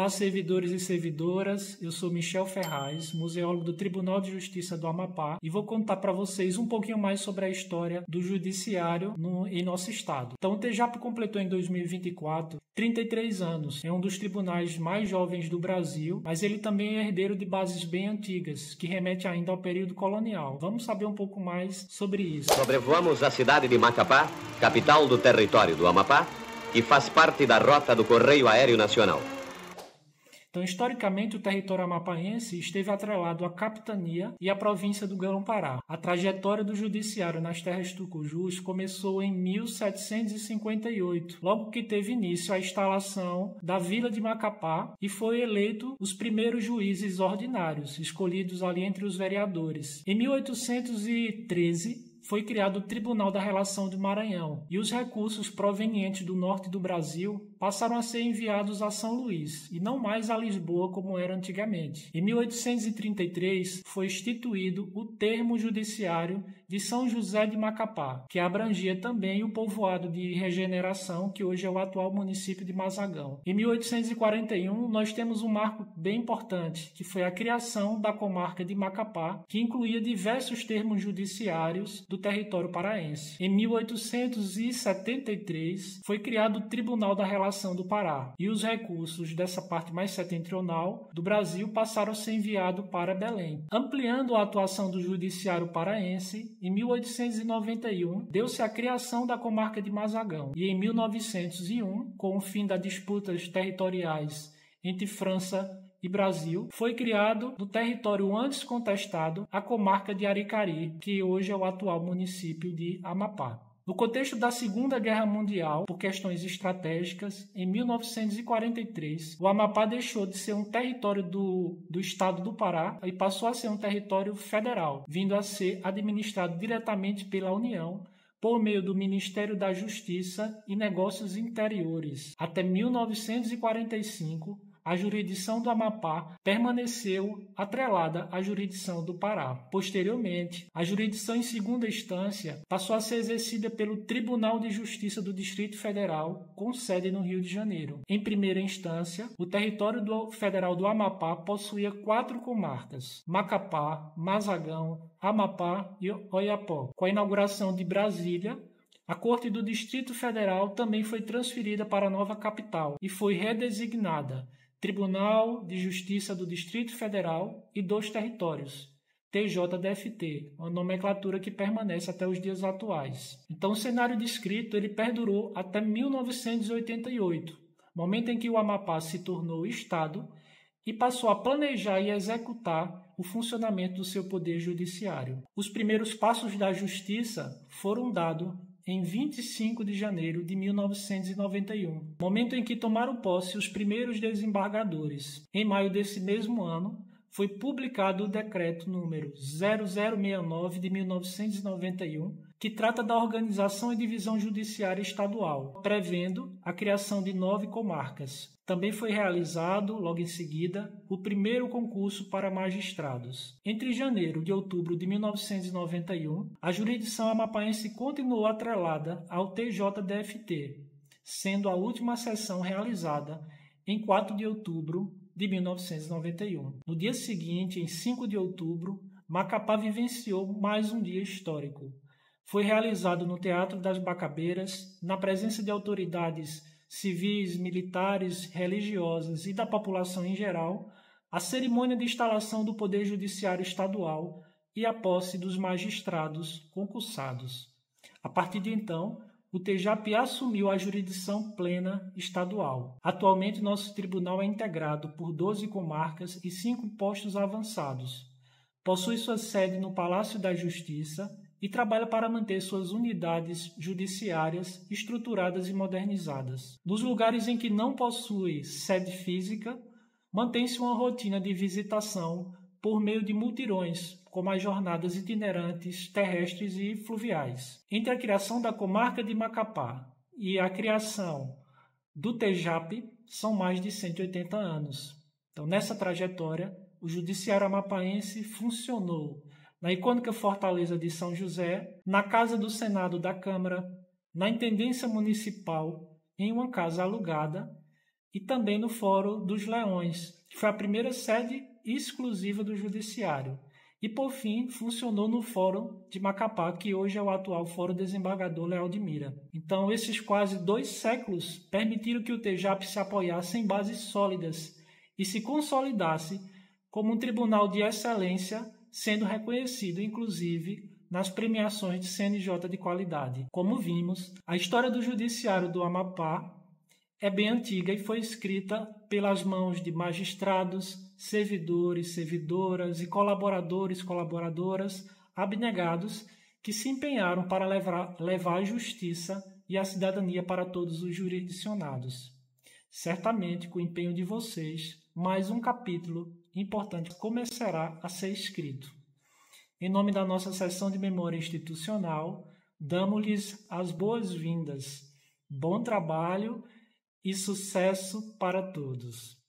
Olá, servidores e servidoras, eu sou Michel Ferraz, museólogo do Tribunal de Justiça do Amapá e vou contar para vocês um pouquinho mais sobre a história do judiciário em nosso estado. Então, o TJAP completou em 2024 33 anos, é um dos tribunais mais jovens do Brasil, mas ele também é herdeiro de bases bem antigas, que remete ainda ao período colonial. Vamos saber um pouco mais sobre isso. Sobrevoamos a cidade de Macapá, capital do território do Amapá, que faz parte da rota do Correio Aéreo Nacional. Então, historicamente, o território amapaense esteve atrelado à capitania e à província do Grão-Pará. A trajetória do judiciário nas terras tucujus começou em 1758, logo que teve início a instalação da Vila de Macapá e foi eleito os primeiros juízes ordinários, escolhidos ali entre os vereadores. Em 1813, foi criado o Tribunal da Relação do Maranhão e os recursos provenientes do norte do Brasil passaram a ser enviados a São Luís e não mais a Lisboa como era antigamente. Em 1833 foi instituído o Termo Judiciário de São José de Macapá, que abrangia também o povoado de Regeneração, que hoje é o atual município de Mazagão. Em 1841 nós temos um marco bem importante, que foi a criação da comarca de Macapá, que incluía diversos termos judiciários do território paraense. Em 1873 foi criado o Tribunal da Relação do Pará e os recursos dessa parte mais setentrional do Brasil passaram a ser enviados para Belém. Ampliando a atuação do judiciário paraense, em 1891 deu-se a criação da comarca de Mazagão e em 1901, com o fim das disputas territoriais entre França e Brasil, foi criado no território antes contestado a comarca de Aricari, que hoje é o atual município de Amapá. No contexto da Segunda Guerra Mundial, por questões estratégicas, em 1943, o Amapá deixou de ser um território do estado do Pará e passou a ser um território federal, vindo a ser administrado diretamente pela União, por meio do Ministério da Justiça e Negócios Interiores. Até 1945, a jurisdição do Amapá permaneceu atrelada à jurisdição do Pará. Posteriormente, a jurisdição em segunda instância passou a ser exercida pelo Tribunal de Justiça do Distrito Federal, com sede no Rio de Janeiro. Em primeira instância, o território federal do Amapá possuía 4 comarcas: Macapá, Mazagão, Amapá e Oiapoque. Com a inauguração de Brasília, a Corte do Distrito Federal também foi transferida para a nova capital e foi redesignada Tribunal de Justiça do Distrito Federal e dos Territórios, TJDFT, uma nomenclatura que permanece até os dias atuais. Então, o cenário descrito ele perdurou até 1988, momento em que o Amapá se tornou Estado e passou a planejar e executar o funcionamento do seu poder judiciário. Os primeiros passos da justiça foram dados em 25 de janeiro de 1991, momento em que tomaram posse os primeiros desembargadores. Em maio desse mesmo ano, foi publicado o decreto número 0069 de 1991, que trata da organização e divisão judiciária estadual, prevendo a criação de 9 comarcas. Também foi realizado, logo em seguida, o primeiro concurso para magistrados. Entre janeiro e outubro de 1991, a jurisdição amapaense continuou atrelada ao TJDFT, sendo a última sessão realizada em 4 de outubro de 1991. No dia seguinte, em 5 de outubro, Macapá vivenciou mais um dia histórico. Foi realizado no Teatro das Bacabeiras, na presença de autoridades civis, militares, religiosas e da população em geral, a cerimônia de instalação do Poder Judiciário Estadual e a posse dos magistrados concursados. A partir de então, o TJAP assumiu a jurisdição plena estadual. Atualmente, nosso tribunal é integrado por 12 comarcas e 5 postos avançados. Possui sua sede no Palácio da Justiça e trabalha para manter suas unidades judiciárias estruturadas e modernizadas. Nos lugares em que não possui sede física, mantém-se uma rotina de visitação por meio de mutirões, como as jornadas itinerantes terrestres e fluviais. Entre a criação da comarca de Macapá e a criação do TJAP, são mais de 180 anos. Então, nessa trajetória, o judiciário amapaense funcionou na icônica Fortaleza de São José, na Casa do Senado da Câmara, na Intendência Municipal, em uma casa alugada, e também no Fórum dos Leões, que foi a primeira sede exclusiva do Judiciário. E, por fim, funcionou no Fórum de Macapá, que hoje é o atual Fórum Desembargador Leal de Mira. Então, esses quase 2 séculos permitiram que o TEJAP se apoiasse em bases sólidas e se consolidasse como um tribunal de excelência, sendo reconhecido, inclusive, nas premiações de CNJ de qualidade. Como vimos, a história do Judiciário do Amapá é bem antiga e foi escrita pelas mãos de magistrados, servidores, servidoras e colaboradores, colaboradoras abnegados que se empenharam para levar a justiça e a cidadania para todos os jurisdicionados. Certamente, com o empenho de vocês, mais um capítulo importante começará a ser escrito. Em nome da nossa Seção de Memória Institucional, damos-lhes as boas-vindas. Bom trabalho e sucesso para todos.